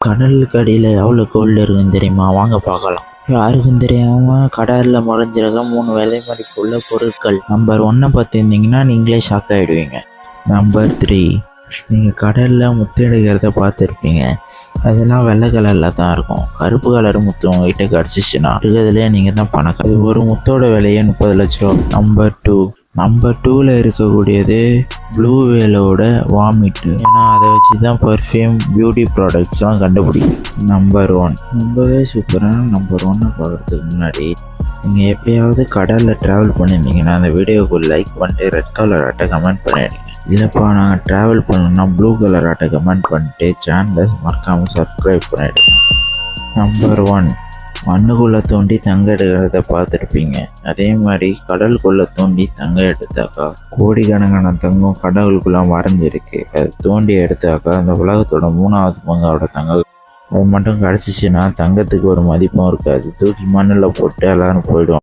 கடலுக்கு அடியில் எவ்வளோ கோல்டு இருக்குன்னு தெரியுமா? வாங்க பார்க்கலாம். யாருக்கும் தெரியாமல் கடலில் மறைஞ்சிருக்க 3 விலை மதிப்புள்ள பொருட்கள். நம்பர் 1 பார்த்துருந்தீங்கன்னா நீங்களே ஷாக் ஆகிடுவீங்க. நம்பர் 3, நீங்கள் கடலில் முத்து எடுக்கிறத பார்த்துருப்பீங்க. அதெல்லாம் வெள்ளை கலரில் தான் இருக்கும். கருப்பு கலர் முத்து உங்ககிட்ட கிடச்சிச்சின்னா இருக்கிறதுலே நீங்கள் தான் பணக்கார. அது ஒரு முத்தோட விலையே 30 லட்ச ரூபா. நம்பர் 2ல் இருக்கக்கூடியது ப்ளூ வேலோட வாமிட்டு. ஏன்னா அதை வச்சு தான் பர்ஃப்யூம், பியூட்டி ப்ராடக்ட்ஸ்லாம் கண்டுபிடிக்கும். நம்பர் 1 ரொம்பவே சூப்பரான நம்பர் 1 பார்க்குறதுக்கு முன்னாடி நீங்கள் எப்பயாவது கடலில் ட்ராவல் பண்ணியிருந்தீங்கன்னா அந்த வீடியோவுக்கு லைக் பண்ணிட்டு ரெட் கலர் ஆட்டை கமெண்ட் பண்ணிடுங்க. இல்லைப்பா நாங்கள் ட்ராவல் பண்ணணும்னா ப்ளூ கலர் ஆட்டை கமெண்ட் பண்ணிட்டு சேனலை மறக்காமல் சப்ஸ்கிரைப் பண்ணிவிடுங்க. நம்பர் 1, மண்ணுக்குள்ளே தோண்டி தங்கம் எடுக்கிறத பார்த்துருப்பீங்க. அதே மாதிரி கடலுக்குள்ளே தோண்டி தங்கம் எடுத்தாக்கா கோடிக்கணக்கான தங்கம் கடவுளுக்குள்ளே மறைஞ்சிருக்கு. அது தோண்டி எடுத்தாக்கா அந்த உலகத்தோட 3வது பங்கோட தங்கம் அது மட்டும் கிடச்சிச்சின்னா தங்கத்துக்கு ஒரு மதிப்பும் இருக்காது. தூக்கி மண்ணில் போட்டு எல்லோரும் போயிடுவோம்.